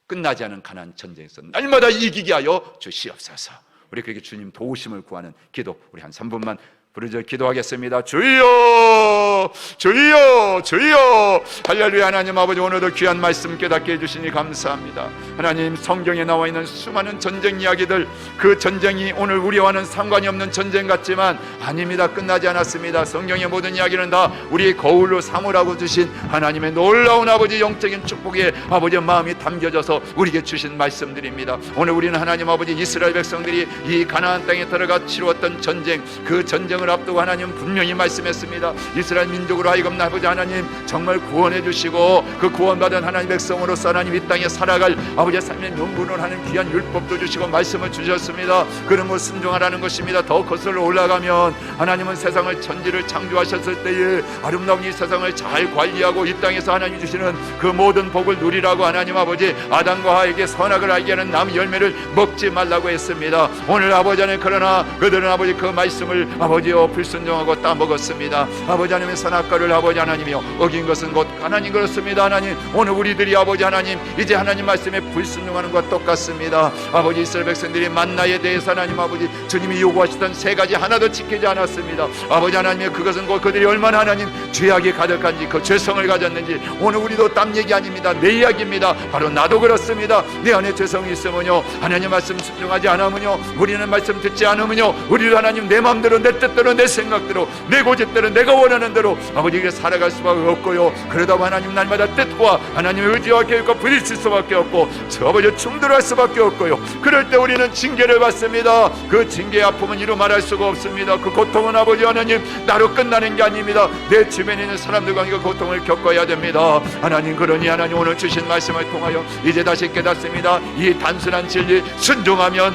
끝나지 않은 가나안 전쟁에서 날마다 이기게 하여 주시옵소서. 우리 그렇게 주님 도우심을 구하는 기도 우리 한 3분만 부르짖어 기도하겠습니다. 주여, 주여, 주여. 할렐루야. 하나님 아버지, 오늘도 귀한 말씀 깨닫게 해주시니 감사합니다. 하나님, 성경에 나와 있는 수많은 전쟁 이야기들, 그 전쟁이 오늘 우리와는 상관이 없는 전쟁 같지만 아닙니다. 끝나지 않았습니다. 성경의 모든 이야기는 다 우리의 거울로 삼으라고 주신 하나님의 놀라운 아버지 영적인 축복에 아버지의 마음이 담겨져서 우리에게 주신 말씀들입니다. 오늘 우리는 하나님 아버지 이스라엘 백성들이 이 가나안 땅에 들어가 치루었던 전쟁, 그 전쟁을 앞두고 하나님 분명히 말씀했습니다. 이스라엘 민족으로 하여금 아버지 하나님 정말 구원해 주시고 그 구원받은 하나님 백성으로서 하나님 이 땅에 살아갈 아버지의 삶의 명분을 하는 귀한 율법도 주시고 말씀을 주셨습니다. 그런 것 순종하라는 것입니다. 더 거슬러 올라가면 하나님은 세상을 천지를 창조하셨을 때에 아름다운 이 세상을 잘 관리하고 이 땅에서 하나님 주시는 그 모든 복을 누리라고 하나님 아버지 아담과 하와에게 선악을 알게 하는 나무 열매를 먹지 말라고 했습니다. 오늘 아버지 하나님, 그러나 그들은 아버지 그 말씀을 아버지 불순종하고 따먹었습니다. 아버지 하나님의 선악과를 아버지 하나님이요 어긴 것은 곧 하나님 그렇습니다. 하나님, 오늘 우리들이 아버지 하나님 이제 하나님 말씀에 불순종하는 것과 똑같습니다. 아버지 이스라엘 백성들이 만나에 대해서 하나님 아버지 주님이 요구하시던 세 가지 하나도 지키지 않았습니다. 아버지 하나님의 그것은 곧 그들이 얼마나 하나님 죄악이 가득한지, 그 죄성을 가졌는지. 오늘 우리도 땀 얘기 아닙니다. 내 이야기입니다. 바로 나도 그렇습니다. 내 안에 죄성이 있으면요, 하나님 말씀 순종하지 않으면요, 우리는 말씀 듣지 않으면요, 우리도 하나님 내 마음대로 내 뜻대로 내 생각대로 내 고집대로 내가 원하는 대로 아버지에게 살아갈 수밖에 없고요. 그러다 하나님 날마다 뜻과 하나님의 의지와 계획과 부딪힐 수밖에 없고 아버지 충돌할 수밖에 없고요. 그럴 때 우리는 징계를 받습니다. 그 징계의 아픔은 이루 말할 수가 없습니다. 그 고통은 아버지 하나님 나로 끝나는 게 아닙니다. 내 주변에 있는 사람들과 그 고통을 겪어야 됩니다. 하나님, 그러니 하나님 오늘 주신 말씀을 통하여 이제 다시 깨닫습니다. 이 단순한 진리, 순종하면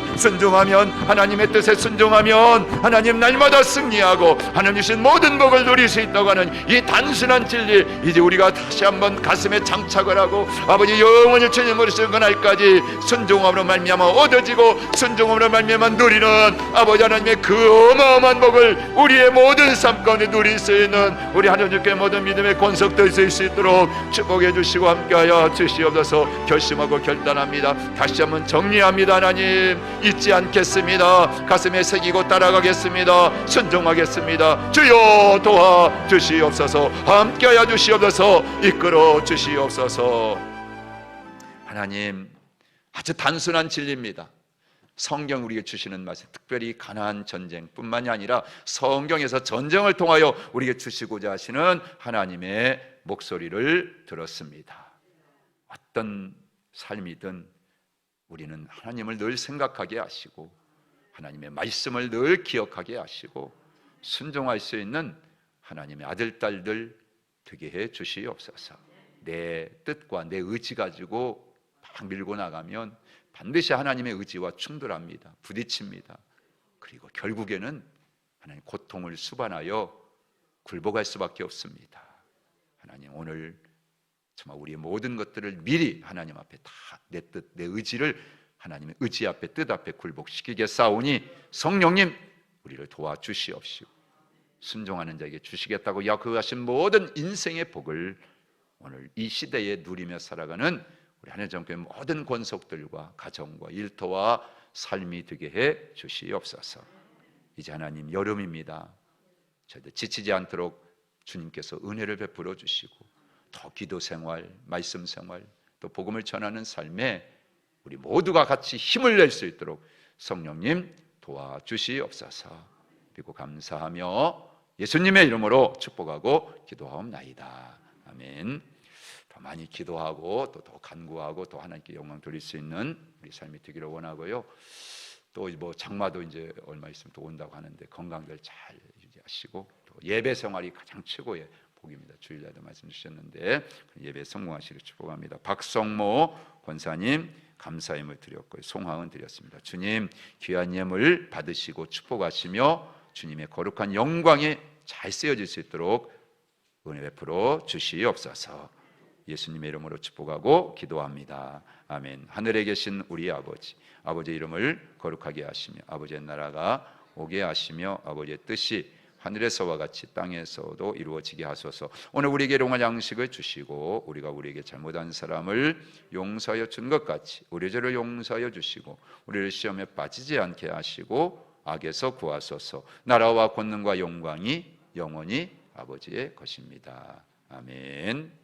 하나님의 뜻에 순종하면 하나님 날마다 승리하고 하나님 주신 모든 복을 누릴 수 있다고 하는 이 단순한 진리, 이제 우리가 다시 한번 가슴에 장착을 하고 아버지 영원히 주님으로 쓰는 그날까지 순종함으로 말미암아 얻어지고 순종함으로 말미암아 누리는 아버지 하나님의 그 어마어마한 복을 우리의 모든 삶 가운데 누릴 수 있는 우리 하나님께 모든 믿음의 권속될 수 있도록 축복해 주시고 함께하여 주시옵소서. 결심하고 결단합니다. 다시 한번 정리합니다. 하나님, 잊지 않겠습니다. 가슴에 새기고 따라가겠습니다. 순종하겠습니다. 주여 도와 주시옵소서. 함께하여 주시옵소서. 이끌어 주시옵소서. 하나님, 아주 단순한 진리입니다. 성경 우리에게 주시는 말씀, 특별히 가나안 전쟁뿐만이 아니라 성경에서 전쟁을 통하여 우리에게 주시고자 하시는 하나님의 목소리를 들었습니다. 어떤 삶이든 우리는 하나님을 늘 생각하게 하시고 하나님의 말씀을 늘 기억하게 하시고 순종할 수 있는 하나님의 아들, 딸들 되게 해 주시옵소서. 내 뜻과 내 의지 가지고 막 밀고 나가면 반드시 하나님의 의지와 충돌합니다. 부딪힙니다. 그리고 결국에는 하나님 고통을 수반하여 굴복할 수밖에 없습니다. 하나님, 오늘 정말 우리의 모든 것들을 미리 하나님 앞에 다 내 뜻, 내 의지를 하나님의 의지 앞에, 뜻 앞에 굴복시키게 싸우니 성령님 우리를 도와주시옵시고 순종하는 자에게 주시겠다고 약속하신 모든 인생의 복을 오늘 이 시대에 누리며 살아가는 우리 하늘 정교회 모든 권속들과 가정과 일터와 삶이 되게 해 주시옵소서. 이제 하나님 여름입니다. 저희들 지치지 않도록 주님께서 은혜를 베풀어 주시고 더 기도 생활, 말씀 생활, 또 복음을 전하는 삶에 우리 모두가 같이 힘을 낼 수 있도록 성령님 도와주시옵소서. 그리고 감사하며 예수님의 이름으로 축복하고 기도하옵나이다. 아멘. 더 많이 기도하고 또 더 간구하고 또 하나님께 영광 돌릴 수 있는 우리 삶이 되기를 원하고요. 또 뭐 장마도 이제 얼마 있으면 또 온다고 하는데 건강들 잘 유지하시고 또 예배 생활이 가장 최고의 복입니다. 주일날도 말씀 주셨는데 예배 성공하시길 축복합니다. 박성모 권사님 감사임을 드렸고요. 송하은 드렸습니다. 주님 귀한 예물 받으시고 축복하시며 주님의 거룩한 영광에 잘 쓰여질 수 있도록 은혜 베풀어 주시옵소서. 예수님의 이름으로 축복하고 기도합니다. 아멘. 하늘에 계신 우리 아버지, 아버지의 이름을 거룩하게 하시며 아버지의 나라가 오게 하시며 아버지의 뜻이 하늘에서와 같이 땅에서도 이루어지게 하소서. 오늘 우리에게 일용할 양식을 주시고 우리가 우리에게 잘못한 사람을 용서하여 준 것 같이 우리 죄를 용서하여 주시고 우리를 시험에 빠지지 않게 하시고 악에서 구하소서. 나라와 권능과 영광이 영원히 아버지의 것입니다. 아멘.